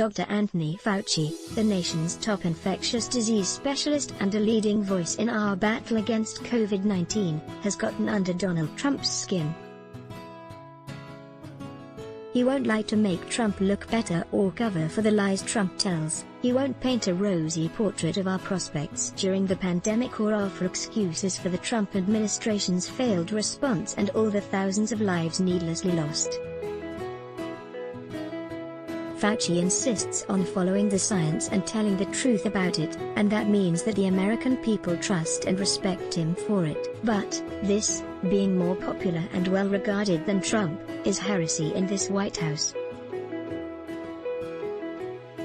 Dr. Anthony Fauci, the nation's top infectious disease specialist and a leading voice in our battle against COVID-19, has gotten under Donald Trump's skin. He won't lie to make Trump look better or cover for the lies Trump tells. He won't paint a rosy portrait of our prospects during the pandemic or offer excuses for the Trump administration's failed response and all the thousands of lives needlessly lost. Fauci insists on following the science and telling the truth about it, and that means that the American people trust and respect him for it. But this, being more popular and well-regarded than Trump, is heresy in this White House.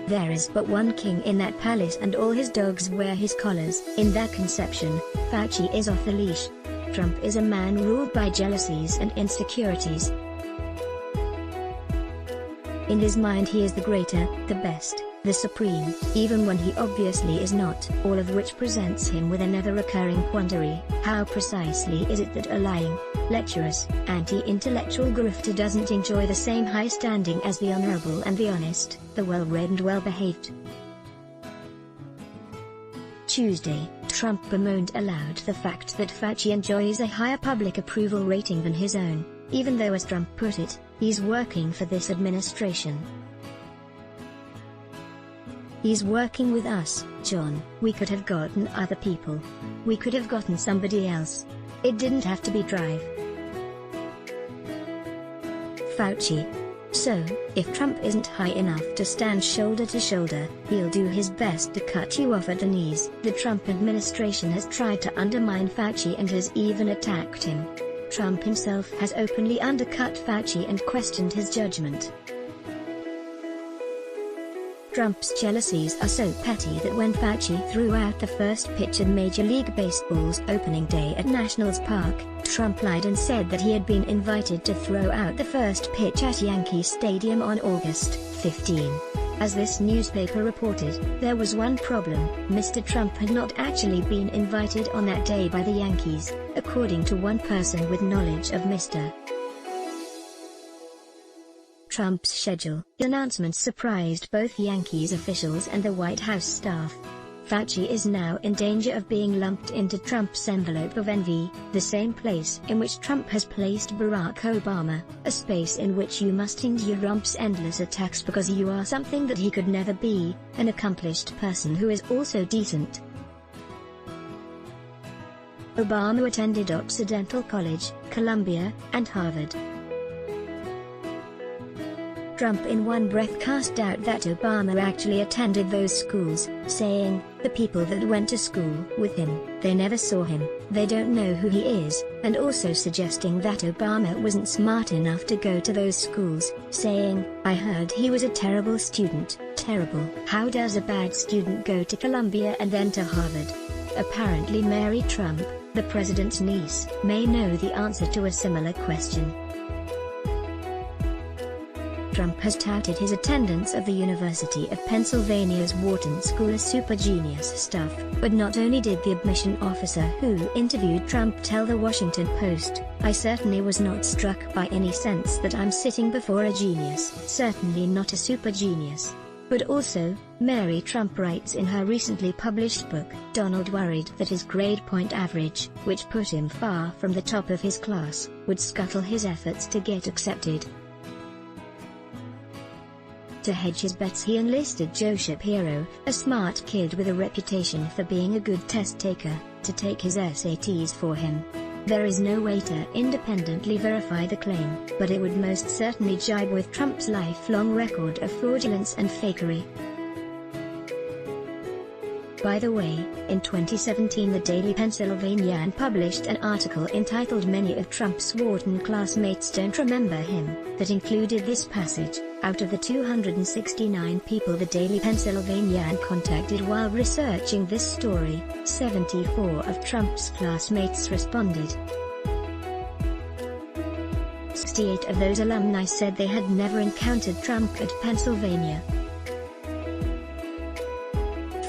There is but one king in that palace and all his dogs wear his collars. In their conception, Fauci is off the leash. Trump is a man ruled by jealousies and insecurities. In his mind he is the greater, the best, the supreme, even when he obviously is not, all of which presents him with another recurring quandary: how precisely is it that a lying, lecherous, anti-intellectual grifter doesn't enjoy the same high standing as the honorable and the honest, the well-read and well-behaved? Tuesday, Trump bemoaned aloud the fact that Fauci enjoys a higher public approval rating than his own, even though, as Trump put it, he's working for this administration. He's working with us, John. We could have gotten other people. We could have gotten somebody else. It didn't have to be Drive. Fauci. So, if Trump isn't high enough to stand shoulder to shoulder, he'll do his best to cut you off at the knees. The Trump administration has tried to undermine Fauci and has even attacked him. Trump himself has openly undercut Fauci and questioned his judgment. Trump's jealousies are so petty that when Fauci threw out the first pitch in Major League Baseball's opening day at Nationals Park, Trump lied and said that he had been invited to throw out the first pitch at Yankee Stadium on August 15. As this newspaper reported, there was one problem: Mr. Trump had not actually been invited on that day by the Yankees, according to one person with knowledge of Mr. Trump's schedule. The announcement surprised both Yankees officials and the White House staff. Fauci is now in danger of being lumped into Trump's envelope of envy, the same place in which Trump has placed Barack Obama, a space in which you must endure Trump's endless attacks because you are something that he could never be, an accomplished person who is also decent. Obama attended Occidental College, Columbia, and Harvard. Trump in one breath cast doubt that Obama actually attended those schools, saying, "The people that went to school with him, they never saw him, they don't know who he is," and also suggesting that Obama wasn't smart enough to go to those schools, saying, "I heard he was a terrible student." Terrible. How does a bad student go to Columbia and then to Harvard? Apparently Mary Trump, the president's niece, may know the answer to a similar question. Trump has touted his attendance of the University of Pennsylvania's Wharton School as super genius stuff, but not only did the admission officer who interviewed Trump tell the Washington Post, "I certainly was not struck by any sense that I'm sitting before a genius, certainly not a super genius." But also, Mary Trump writes in her recently published book, Donald worried that his grade point average, which put him far from the top of his class, would scuttle his efforts to get accepted. To hedge his bets, he enlisted Joe Shapiro, a smart kid with a reputation for being a good test taker, to take his SATs for him. There is no way to independently verify the claim, but it would most certainly jibe with Trump's lifelong record of fraudulence and fakery. By the way, in 2017 the Daily Pennsylvanian published an article entitled "Many of Trump's Wharton classmates don't remember him," that included this passage: "Out of the 269 people the Daily Pennsylvanian contacted while researching this story, 74 of Trump's classmates responded. 68 of those alumni said they had never encountered Trump at Pennsylvania.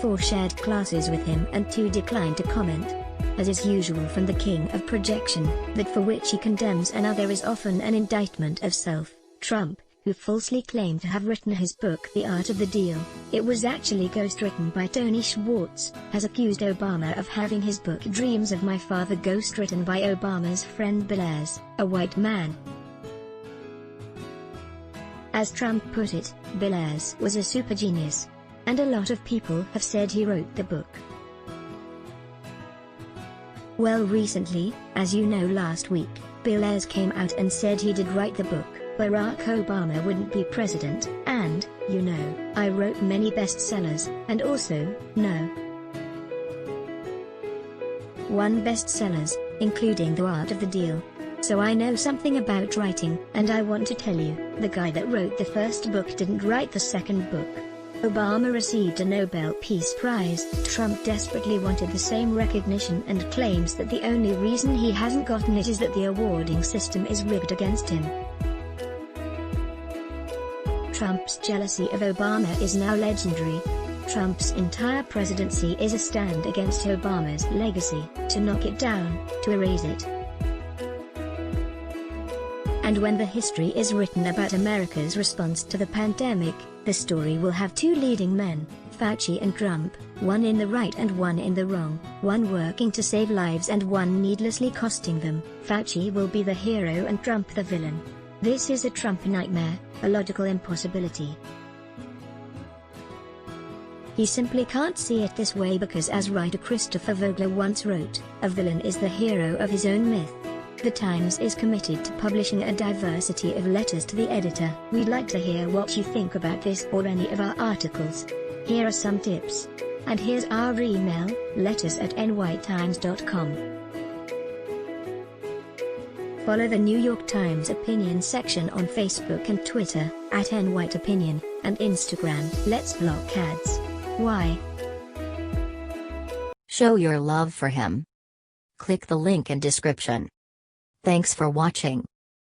4 shared classes with him and 2 declined to comment. As is usual from the king of projection, that for which he condemns another is often an indictment of self, Trump, who falsely claimed to have written his book The Art of the Deal, it was actually ghostwritten by Tony Schwartz, has accused Obama of having his book Dreams of My Father ghostwritten by Obama's friend Bill Ayers, a white man. As Trump put it, Bill Ayers was a super genius. And a lot of people have said he wrote the book. Well, recently, as you know, last week, Bill Ayers came out and said he did write the book Barack Obama Wouldn't Be President, and, you know, I wrote many bestsellers, and also, no. 1 bestsellers, including The Art of the Deal. So I know something about writing, and I want to tell you, the guy that wrote the first book didn't write the second book. Obama received a Nobel Peace Prize. Trump desperately wanted the same recognition and claims that the only reason he hasn't gotten it is that the awarding system is rigged against him. Trump's jealousy of Obama is now legendary. Trump's entire presidency is a stand against Obama's legacy, to knock it down, to erase it. And when the history is written about America's response to the pandemic, the story will have 2 leading men, Fauci and Trump, one in the right and one in the wrong, one working to save lives and one needlessly costing them. Fauci will be the hero and Trump the villain. This is a Trump nightmare, a logical impossibility. He simply can't see it this way because, as writer Christopher Vogler once wrote, a villain is the hero of his own myth. The Times is committed to publishing a diversity of letters to the editor. We'd like to hear what you think about this or any of our articles. Here are some tips. And here's our email, letters@nytimes.com. Follow the New York Times opinion section on Facebook and Twitter, @NYTOpinion, and Instagram. Let's block ads. Why? Show your love for him. Click the link in description. Thanks for watching.